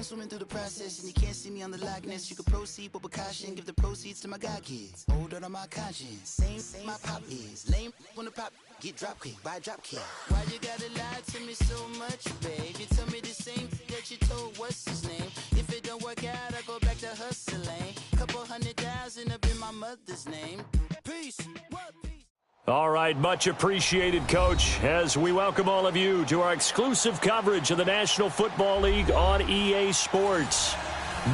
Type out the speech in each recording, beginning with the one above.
swimming through the process, and you can't see me on the Loch Ness. You can proceed with caution, give the proceeds to my God kids. Older on my conscience, same my pop is. Lame when the pop get drop quick, buy drop kick. Why you gotta lie to me so much, babe? You tell me the same that you told what's his name. If it don't work out, I go back to hustling. Couple 100,000 up in my mother's name. Peace. What? Peace. All right, much appreciated, Coach, as we welcome all of you to our exclusive coverage of the National Football League on EA Sports.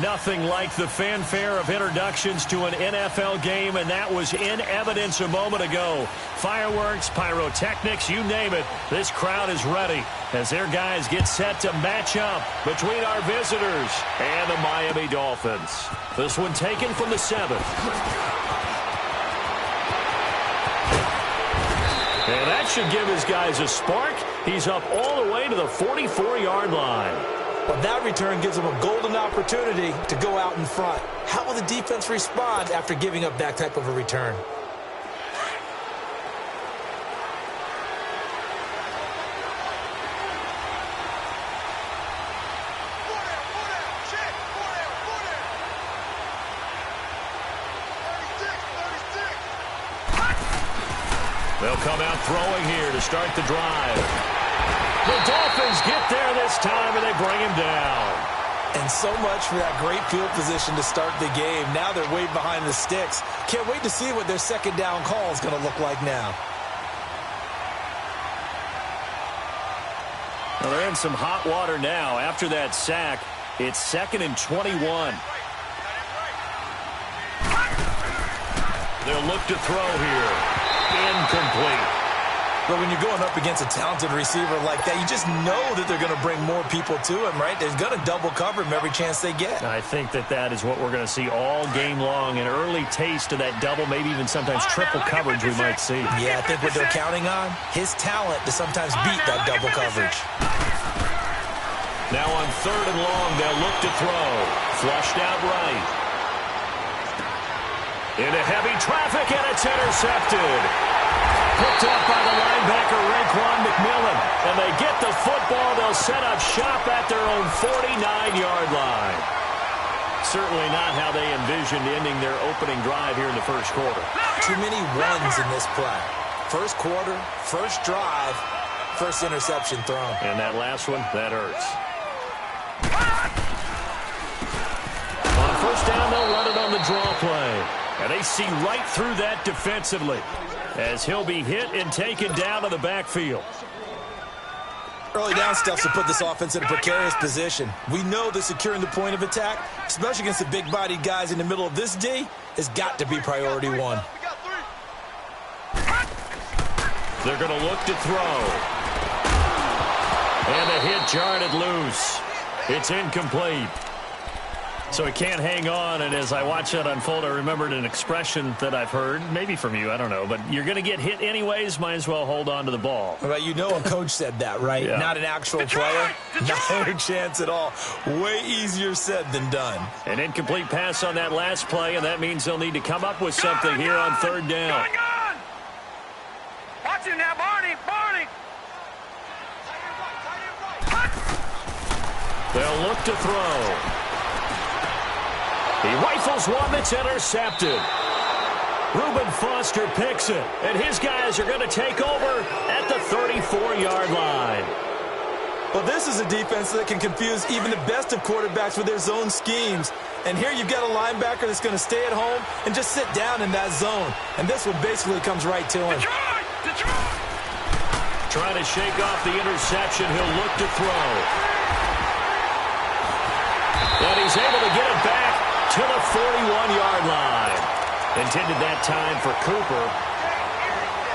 Nothing like the fanfare of introductions to an NFL game, and that was in evidence a moment ago. Fireworks, pyrotechnics, you name it. This crowd is ready as their guys get set to match up between our visitors and the Miami Dolphins. This one taken from the 7th. And that should give his guys a spark. He's up all the way to the 44-yard line. Well, that return gives them a golden opportunity to go out in front. How will the defense respond after giving up that type of a return? They'll come out throwing here to start the drive. The Dolphins get there this time, and they bring him down. And so much for that great field position to start the game. Now they're way behind the sticks. Can't wait to see what their second down call is going to look like now. Well, they're in some hot water now. After that sack, it's 2nd and 21. They'll look to throw here. Incomplete. But when you're going up against a talented receiver like that, you just know that they're going to bring more people to him, right? They're going to double cover him every chance they get. I think that is what we're going to see all game long, an early taste of that double, maybe even sometimes triple coverage we might see. Yeah, I think what they're counting on, his talent to sometimes beat that double coverage. Now on 3rd and long, they'll look to throw. Flushed out right. Into heavy traffic, and it's intercepted. Picked up by the linebacker, Raekwon McMillan. And they get the football. They'll set up shop at their own 49-yard line. Certainly not how they envisioned ending their opening drive here in the first quarter. Too many ones in this play. First quarter, first drive, first interception thrown. And that last one, that hurts. On first down, they'll run it on the draw play. And they see right through that defensively as he'll be hit and taken down to the backfield. Early down stuff to put this offense in a precarious position. We know that securing the point of attack, especially against the big-bodied guys in the middle of this D, has got to be priority one. They're going to look to throw. And the hit jarred it loose. It's incomplete. So he can't hang on, and as I watch that unfold, I remembered an expression that I've heard, maybe from you, I don't know, but you're going to get hit anyways, might as well hold on to the ball. Well, you know a coach said that, right? Yeah. Not an actual player. Not a chance at all. Way easier said than done. An incomplete pass on that last play, and that means they'll need to come up with something here on 3rd down. Watch him now, Barney! They'll look to throw. He rifles one that's intercepted. Reuben Foster picks it, and his guys are going to take over at the 34-yard line. Well, this is a defense that can confuse even the best of quarterbacks with their zone schemes. And here you've got a linebacker that's going to stay at home and just sit down in that zone. And this one basically comes right to him. Trying to shake off the interception. He'll look to throw. And he's able to get it back to the 41-yard line. Intended that time for Cooper.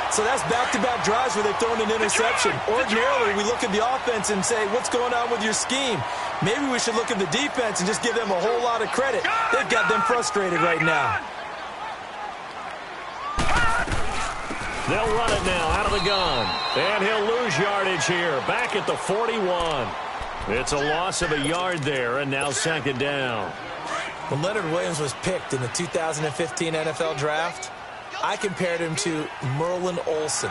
So that's back-to-back drives where they've thrown an interception. Ordinarily, we look at the offense and say, what's going on with your scheme? Maybe we should look at the defense and just give them a whole lot of credit. They've got them frustrated right now. They'll run it now out of the gun. And he'll lose yardage here. Back at the 41. It's a loss of a yard there, and now 2nd down. When Leonard Williams was picked in the 2015 NFL Draft, I compared him to Merlin Olsen,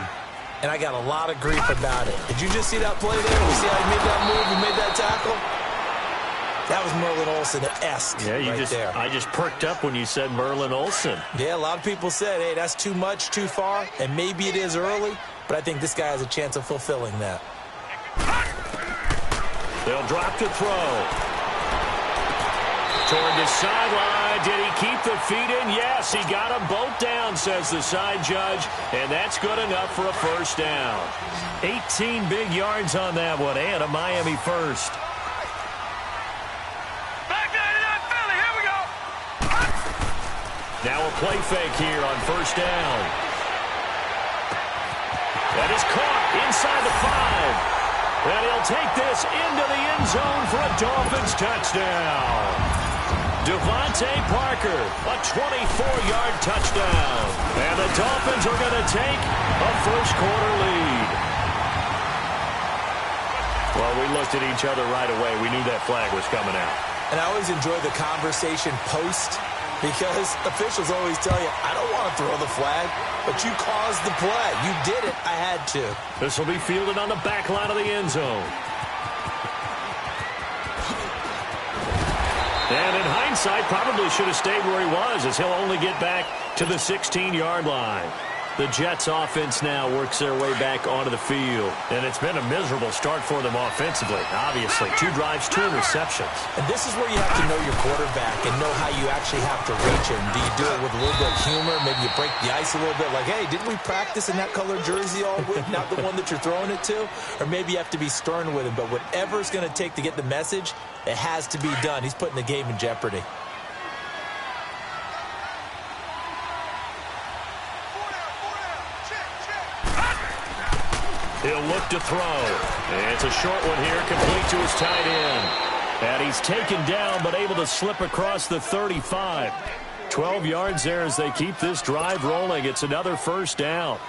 and I got a lot of grief about it. Did you just see that play there? You see how he made that move and made that tackle? That was Merlin Olsen-esque there. I just perked up when you said Merlin Olsen. Yeah, a lot of people said, hey, that's too much, too far, and maybe it is early, but I think this guy has a chance of fulfilling that. They'll drop to throw. Toward the sideline. Did he keep the feet in? Yes, he got them both down, says the side judge, and that's good enough for a first down. 18 big yards on that one, and a Miami first. Now a play fake here on first down. That is caught inside the 5. And he'll take this into the end zone for a Dolphins touchdown. Devontae Parker, a 24-yard touchdown. And the Dolphins are going to take a first-quarter lead. Well, we looked at each other right away. We knew that flag was coming out. And I always enjoy the conversation post, because officials always tell you, I don't want to throw the flag, but you caused the play. You did it. I had to. This will be fielded on the back line of the end zone. And in hindsight, probably should have stayed where he was, as he'll only get back to the 16-yard line. The Jets offense now works their way back onto the field. And it's been a miserable start for them offensively, obviously. 2 drives, 2 interceptions. And this is where you have to know your quarterback and know how you actually have to reach him. Do you do it with a little bit of humor? Maybe you break the ice a little bit, like, hey, didn't we practice in that color jersey all week, not the one that you're throwing it to? Or maybe you have to be stern with him. But whatever it's going to take to get the message, it has to be done. He's putting the game in jeopardy. He'll look to throw. And it's a short one here, complete to his tight end. And he's taken down, but able to slip across the 35. 12 yards there as they keep this drive rolling. It's another first down.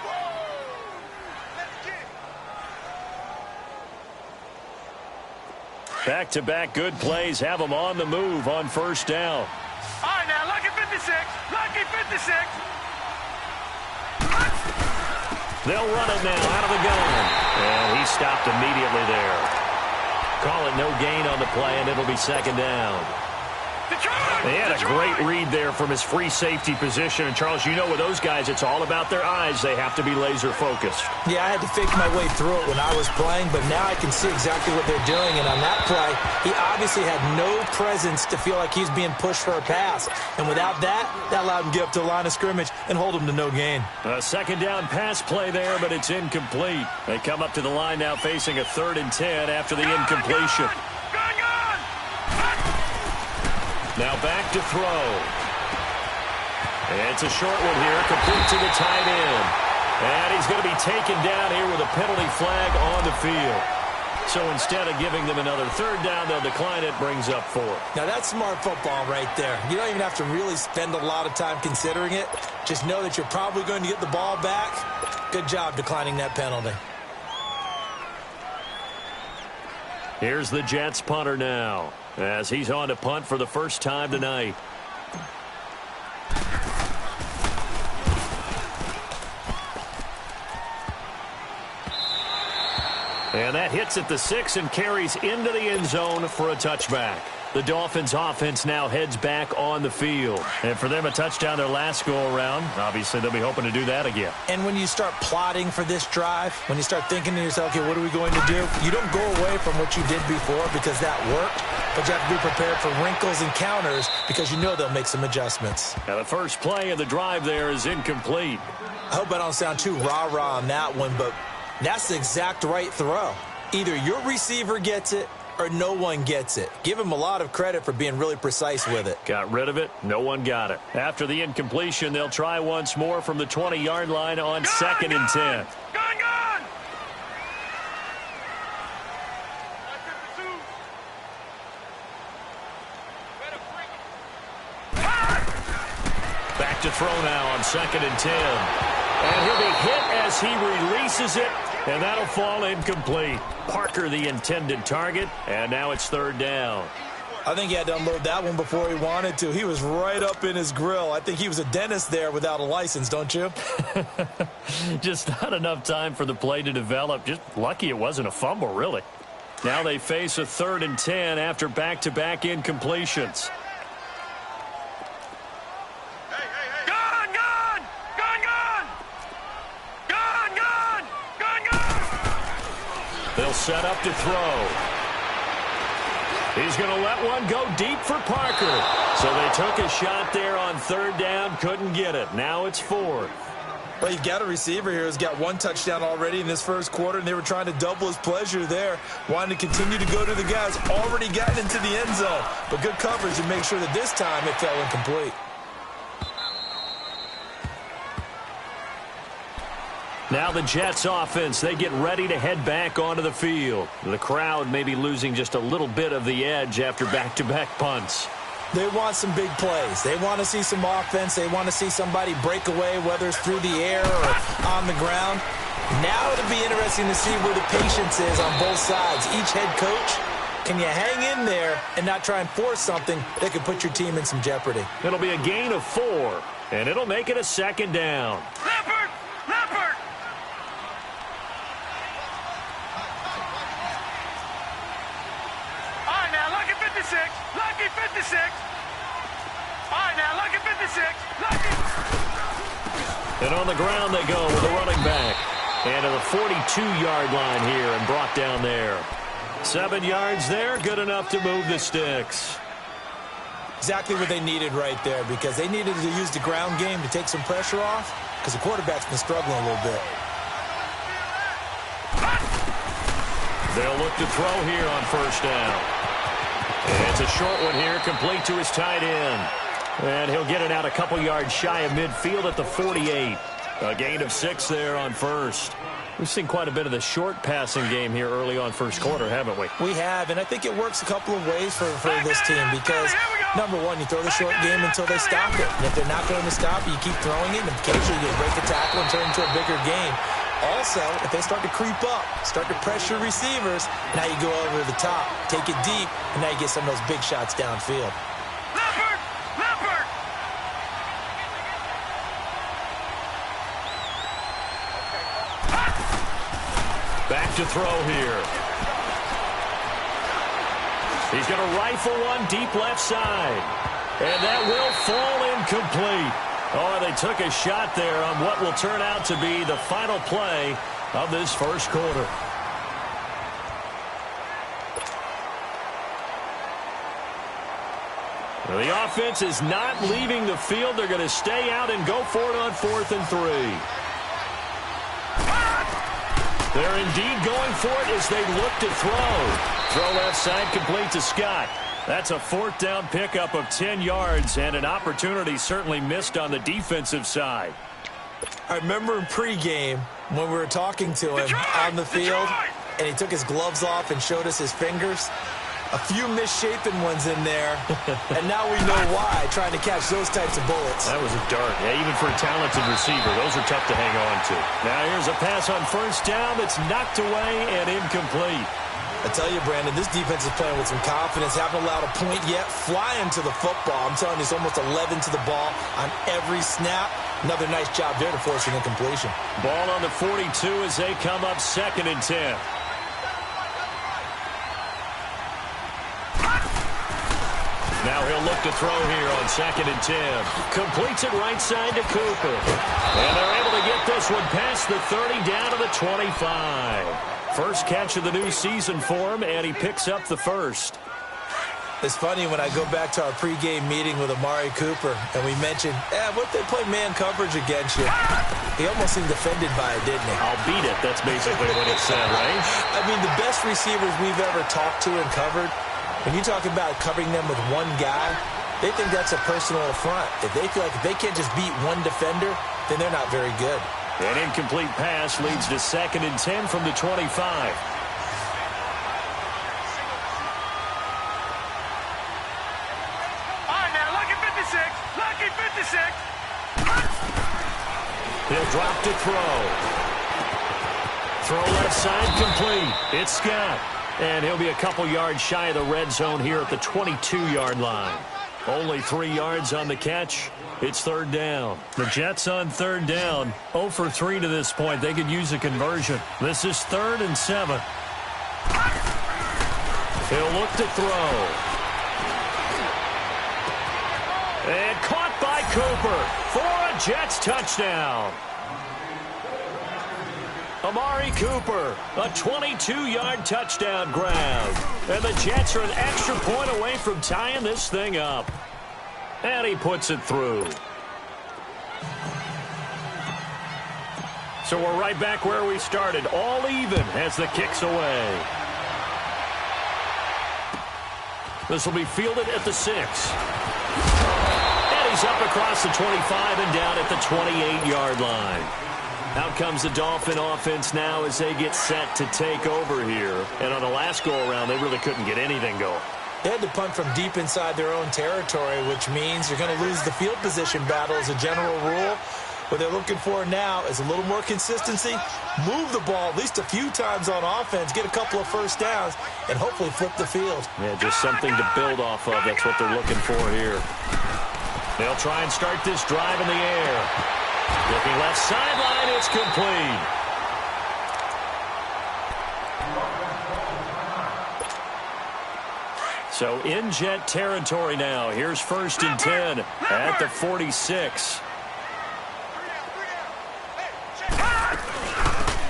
Back-to-back good plays have them on the move on first down. All right, now, lucky 56. Lucky 56. They'll run it now out of the gun. And he stopped immediately there. Call it no gain on the play, and it'll be second down. They had a great read there from his free safety position. And, Charles, you know with those guys, it's all about their eyes. They have to be laser-focused. Yeah, I had to fake my way through it when I was playing, but now I can see exactly what they're doing. And on that play, he obviously had no presence to feel like he's being pushed for a pass. And without that, that allowed him to get up to the line of scrimmage and hold him to no gain. A second down pass play there, but it's incomplete. They come up to the line now facing a 3rd and 10 after the incompletion. Now back to throw. It's a short one here, complete to the tight end. And he's going to be taken down here with a penalty flag on the field. So instead of giving them another 3rd down, they'll decline it, brings up 4. Now that's smart football right there. You don't even have to really spend a lot of time considering it. Just know that you're probably going to get the ball back. Good job declining that penalty. Here's the Jets punter now, as he's on to punt for the first time tonight. And that hits at the 6 and carries into the end zone for a touchback. The Dolphins offense now heads back on the field. And for them, a touchdown their last go-around. Obviously, they'll be hoping to do that again. And when you start plotting for this drive, when you start thinking to yourself, okay, what are we going to do? You don't go away from what you did before because that worked. But you have to be prepared for wrinkles and counters because you know they'll make some adjustments. Now, the first play of the drive there is incomplete. I hope I don't sound too rah-rah on that one, but that's the exact right throw. Either your receiver gets it or no one gets it. Give him a lot of credit for being really precise with it. Got rid of it. No one got it. After the incompletion, they'll try once more from the 20-yard line on 2nd and 10. Back to throw now on 2nd and 10. And he'll be hit as he releases it, and that'll fall incomplete. Parker, the intended target, and now it's 3rd down. I think he had to unload that one before he wanted to. He was right up in his grill. I think he was a dentist there without a license, don't you? Just not enough time for the play to develop. Just lucky it wasn't a fumble, really. Now they face a 3rd and 10 after back-to-back incompletions. Gun, gun! Gun, gun! Gun, gun! Gun, gun! They'll set up to throw. He's going to let one go deep for Parker. So they took a shot there on 3rd down, couldn't get it. Now it's 4th. Well, you've got a receiver here who's got 1 touchdown already in this first quarter, and they were trying to double his pleasure there, wanting to continue to go to the guys already gotten into the end zone. But good coverage and make sure that this time it fell incomplete. Now the Jets offense, they get ready to head back onto the field. The crowd may be losing just a little bit of the edge after back-to-back punts. They want some big plays. They want to see some offense. They want to see somebody break away, whether it's through the air or on the ground. Now it'll be interesting to see where the patience is on both sides. Each head coach, can you hang in there and not try and force something that could put your team in some jeopardy? It'll be a gain of 4, and it'll make it a 2nd down. Leopard! Leopard! All right, now, lucky 56. Lucky 56. All right, now, lucky 56. Lucky. And on the ground they go with a running back. And to the 42-yard line here and brought down there. 7 yards there, good enough to move the sticks. Exactly what they needed right there, because they needed to use the ground game to take some pressure off, because the quarterback's been struggling a little bit. They'll look to throw here on 1st down. And it's a short one here, complete to his tight end. And he'll get it out a couple yards shy of midfield at the 48. A gain of 6 there on 1st. We've seen quite a bit of the short passing game here early on first quarter, haven't we? We have, and I think it works a couple of ways for this team because, number one, you throw the short game until they stop it. And if they're not going to stop it, you keep throwing it, and occasionally you break a tackle and turn it into a bigger game. Also, if they start to creep up, start to pressure receivers, now you go over the top, take it deep, and now you get some of those big shots downfield. Leopard! Leopard! Back to throw here. He's going to rifle one deep left side. And that will fall incomplete. Oh, they took a shot there on what will turn out to be the final play of this first quarter. Well, the offense is not leaving the field. They're going to stay out and go for it on 4th and 3. They're indeed going for it as they look to throw. Throw left side complete to Scott. That's a 4th down pickup of 10 yards and an opportunity certainly missed on the defensive side. I remember in pregame when we were talking to him on the field, and he took his gloves off and showed us his fingers. A few misshapen ones in there, and now we know why, trying to catch those types of bullets. That was a dart. Yeah, even for a talented receiver, those are tough to hang on to. Now here's a pass on 1st down that's knocked away and incomplete. I tell you, Brandon, this defense is playing with some confidence. Haven't allowed a point yet. Flying to the football. I'm telling you, it's almost 11 to the ball on every snap. Another nice job there to force an incompletion. Ball on the 42 as they come up 2nd and 10. Now he'll look to throw here on 2nd and 10. Completes it right side to Cooper. And they're able to get this one past the 30 down to the 25. First catch of the new season for him, and he picks up the first. It's funny when I go back to our pregame meeting with Amari Cooper, and we mentioned, what if they play man coverage against you? He almost seemed offended by it, didn't he? I'll beat it. That's basically what he said, right? I mean, the best receivers we've ever talked to and covered, when you talk about covering them with one guy, they think that's a personal affront. If they feel like if they can't just beat one defender, then they're not very good. An incomplete pass leads to 2nd and 10 from the 25. Lucky 56. He'll drop to throw. Throw left side complete. It's Scott. And he'll be a couple yards shy of the red zone here at the 22-yard line. Only 3 yards on the catch. It's 3rd down. The Jets on 3rd down. 0 for 3 to this point. They could use a conversion. This is 3rd and 7. He'll look to throw. And caught by Cooper for a Jets touchdown. Amari Cooper, a 22-yard touchdown grab. And the Jets are an extra point away from tying this thing up. And he puts it through. So we're right back where we started, all even as the kick's away. This will be fielded at the 6. And he's up across the 25 and down at the 28-yard line. Out comes the Dolphin offense now as they get set to take over here. And on the last go-around, they really couldn't get anything going. They had to punt from deep inside their own territory, which means you're going to lose the field position battle as a general rule. What they're looking for now is a little more consistency, move the ball at least a few times on offense, get a couple of first downs, and hopefully flip the field. Yeah, just something to build off of. That's what they're looking for here. They'll try and start this drive in the air. Looking left sideline, it's complete. So in Jet territory now. Here's 1st and 10 at the 46.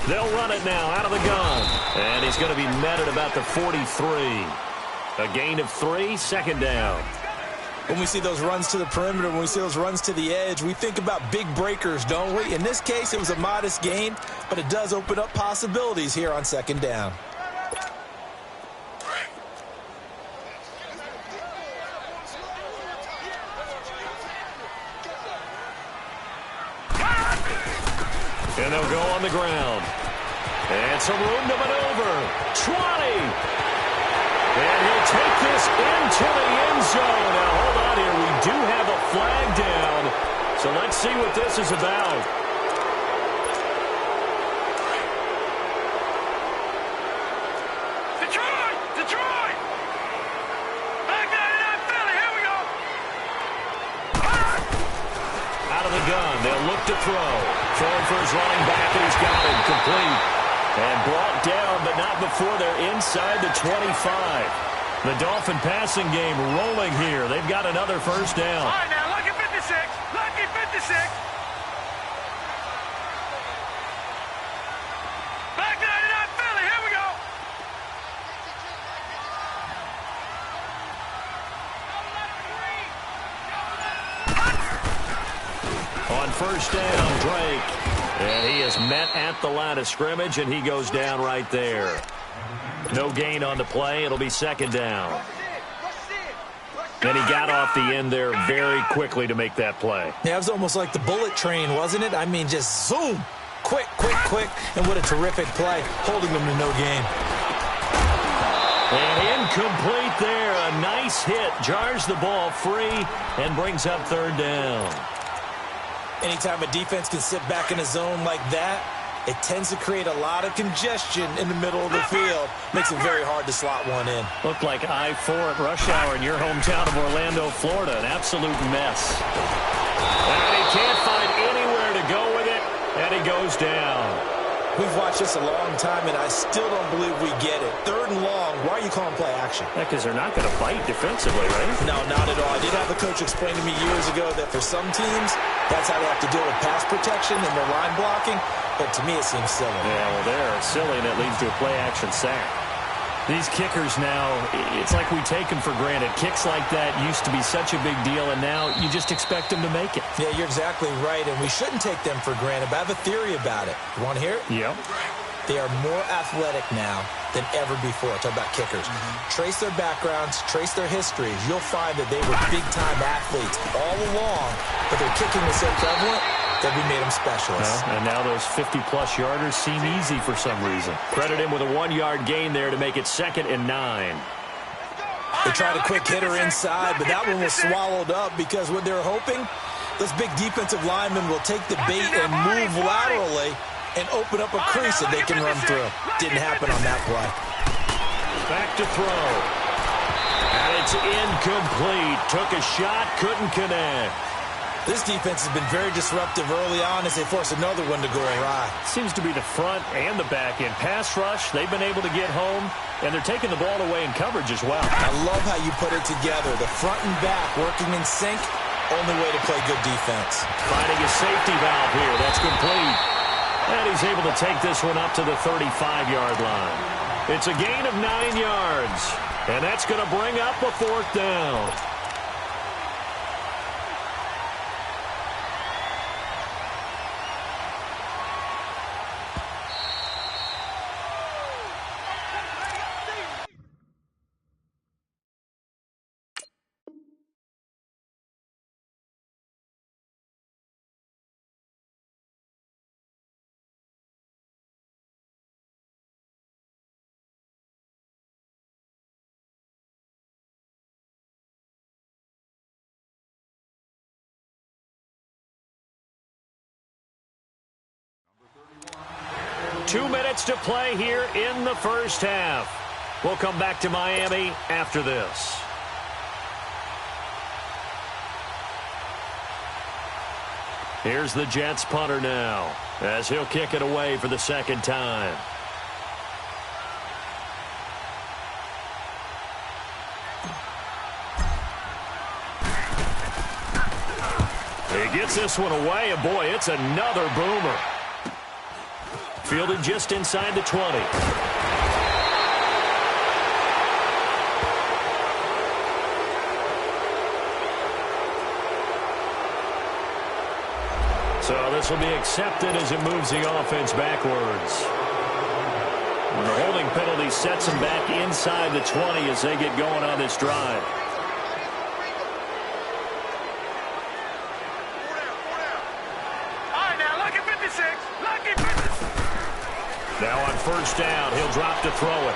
They'll run it now out of the gun. And he's going to be met at about the 43. A gain of 3, 2nd down. When we see those runs to the perimeter, when we see those runs to the edge, we think about big breakers, don't we? In this case, it was a modest gain, but it does open up possibilities here on 2nd down. And they'll go on the ground. And some room to maneuver. 20. And he'll take this into the end zone. Now, hold on here. We do have a flag down. So let's see what this is about. Detroit! Detroit! Back 99 Philly. Here we go. Out of the gun. They'll look to throw. Throwing for his running back, and he's got him complete. And brought down, but not before they're inside the 25. The Dolphin passing game rolling here. They've got another first down. All right, now, lucky 56. Lucky 56. Back 99 Philly. Here we go. On first down, Drake. And he is met at the line of scrimmage, and he goes down right there. No gain on the play. It'll be 2nd down. And he got off the end there very quickly to make that play. Yeah, it was almost like the bullet train, wasn't it? I mean, just zoom. Quick, quick, quick. And what a terrific play, holding them to no gain. And incomplete there. A nice hit. Jars the ball free and brings up 3rd down. Anytime a defense can sit back in a zone like that, it tends to create a lot of congestion in the middle of the field. Makes it very hard to slot one in. Looked like I-4 at rush hour in your hometown of Orlando, Florida. An absolute mess. And he can't find anywhere to go with it, and he goes down. We've watched this a long time, and I still don't believe we get it. 3rd and long, why are you calling play action? Yeah, because they're not going to bite defensively, right? No, not at all. I did have a coach explain to me years ago that for some teams, that's how they have to deal with pass protection and their line blocking. But to me, it seems silly. Yeah, well, they're silly, and it leads to a play-action sack. These kickers now, it's like we take them for granted. Kicks like that used to be such a big deal, and now you just expect them to make it. Yeah, you're exactly right, and we shouldn't take them for granted, but I have a theory about it. You want to hear it? Yep. They are more athletic now than ever before. Talk about kickers. Trace their backgrounds, trace their histories. You'll find that they were big-time athletes all along, but their kicking was so prevalent that we made them specialists. Well, and now those 50-plus yarders seem easy for some reason. Credit him with a 1-yard gain there to make it 2nd and 9. They tried a quick hitter inside, but that one was swallowed up because what they're hoping, those big defensive linemen will take the bait and move laterally and open up a crease that they can run through. Didn't happen on that play. Back to throw. And it's incomplete. Took a shot, couldn't connect. This defense has been very disruptive early on as they force another one to go awry. Seems to be the front and the back end. Pass rush, they've been able to get home, and they're taking the ball away in coverage as well. I love how you put it together. The front and back working in sync, only way to play good defense. Finding a safety valve here. That's complete. And he's able to take this one up to the 35-yard line. It's a gain of 9 yards, and that's going to bring up a 4th down. Two minutes to play here in the first half. We'll come back to Miami after this. Here's the Jets punter now, as he'll kick it away for the second time. He gets this one away, and boy, it's another boomer. Fielded just inside the 20. So this will be accepted as it moves the offense backwards. And the holding penalty sets them back inside the 20 as they get going on this drive. Now on first down, he'll drop to throw it.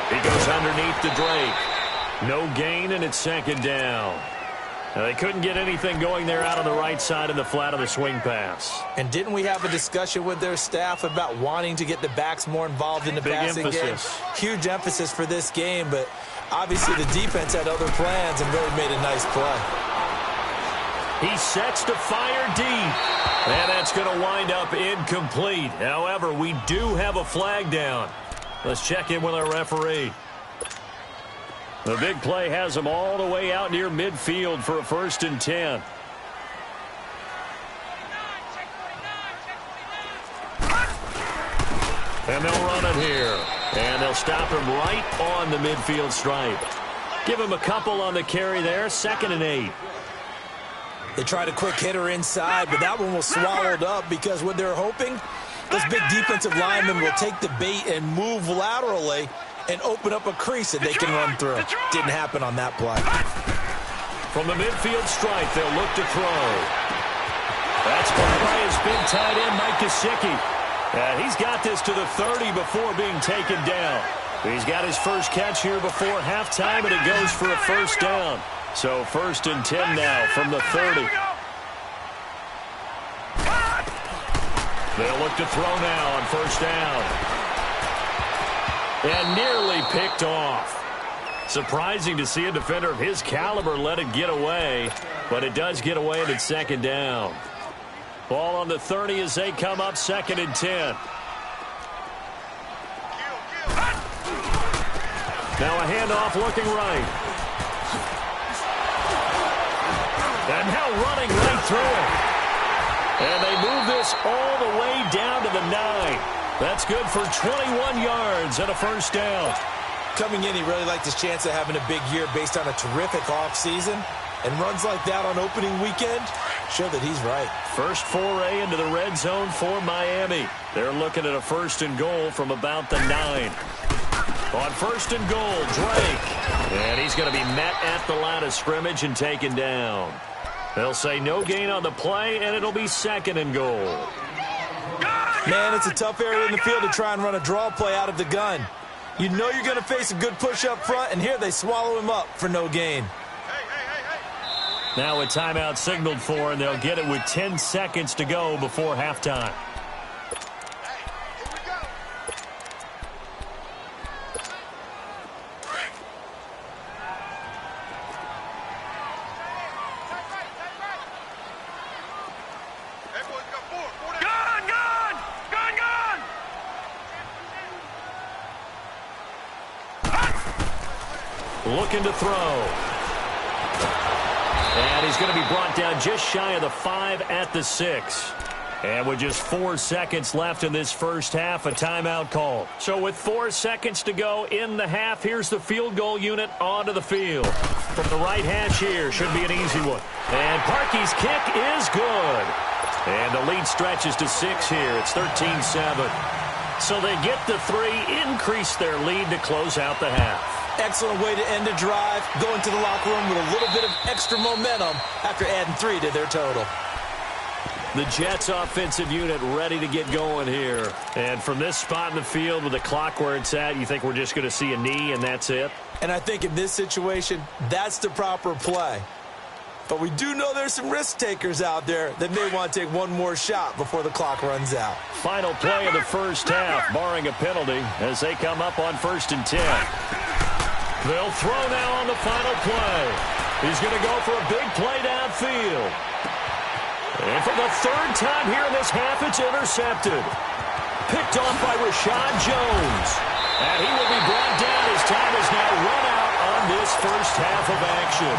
He goes underneath to Drake. No gain, and it's second down. Now, they couldn't get anything going there out on the right side of the flat of the swing pass. And didn't we have a discussion with their staff about wanting to get the backs more involved in the passing game? Huge emphasis for this game, but obviously the defense had other plans and really made a nice play. He sets to fire deep. And that's going to wind up incomplete. However, we do have a flag down. Let's check in with our referee. The big play has him all the way out near midfield for a 1st and 10. And they'll run it here. And they'll stop him right on the midfield stripe. Give him a couple on the carry there. 2nd and 8. They tried a quick hitter inside, but that one was swallowed up because what they're hoping, those big defensive linemen will take the bait and move laterally and open up a crease that they can run through. Didn't happen on that play. From the midfield stripe, they'll look to throw. That's caught by his big tight end, Mike Gesicki. And he's got this to the 30 before being taken down. He's got his first catch here before halftime, and it goes for a 1st down. So 1st and 10 now from the 30. They'll look to throw now on 1st down. And nearly picked off. Surprising to see a defender of his caliber let it get away, but it does get away and it's 2nd down. Ball on the 30 as they come up 2nd and 10. Now a handoff looking right. And now running right through it. And they move this all the way down to the 9. That's good for 21 yards and a 1st down. Coming in, he really liked his chance of having a big year based on a terrific offseason. And runs like that on opening weekend show that he's right. First foray into the red zone for Miami. They're looking at a 1st and goal from about the 9. On 1st and goal, Drake. And he's going to be met at the line of scrimmage and taken down. They'll say no gain on the play, and it'll be 2nd and goal. Man, it's a tough area in the field to try and run a draw play out of the gun. You know you're going to face a good push up front, and here they swallow him up for no gain. Now a timeout signaled for, and they'll get it with 10 seconds to go before halftime. looking to throw. And he's going to be brought down just shy of the 5 at the 6. And with just 4 seconds left in this first half, a timeout call. So with 4 seconds to go in the half, here's the field goal unit onto the field. From the right hash here, should be an easy one. And Parkey's kick is good. And the lead stretches to 6 here. It's 13-7. So they get the 3, increase their lead to close out the half. Excellent way to end the drive, go into the locker room with a little bit of extra momentum after adding 3 to their total. The Jets offensive unit ready to get going here. And from this spot in the field with the clock where it's at, you think we're just going to see a knee and that's it? And I think in this situation, that's the proper play. But we do know there's some risk takers out there that may want to take one more shot before the clock runs out. Final play of the first half, barring a penalty, as they come up on 1st and 10. They'll throw now on the final play. He's going to go for a big play downfield. And for the 3rd time here in this half, it's intercepted. Picked off by Rashad Jones. And he will be brought down. His time is now run out on this first half of action.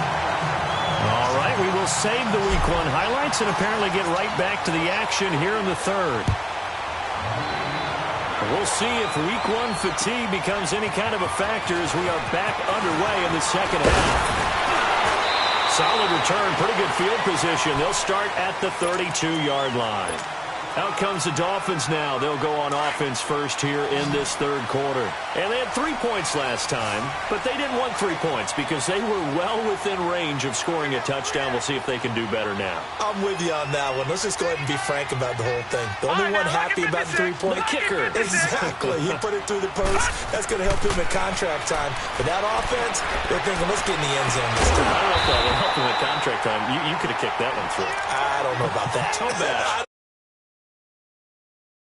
All right, we will save the Week 1 highlights and apparently get right back to the action here in the 3rd. We'll see if Week 1 fatigue becomes any kind of a factor as we are back underway in the second half. Solid return, pretty good field position. They'll start at the 32-yard line. Out comes the Dolphins now. They'll go on offense first here in this 3rd quarter. And they had 3 points last time, but they didn't want 3 points because they were well within range of scoring a touchdown. We'll see if they can do better now. I'm with you on that one. Let's just go ahead and be frank about the whole thing. The only one happy about the 3-point kicker. Exactly. He put it through the post. That's going to help him at contract time. But that offense, they're thinking, let's get in the end zone this time. I don't know if that will help him at contract time. You could have kicked that one through. I don't know about that. Too bad.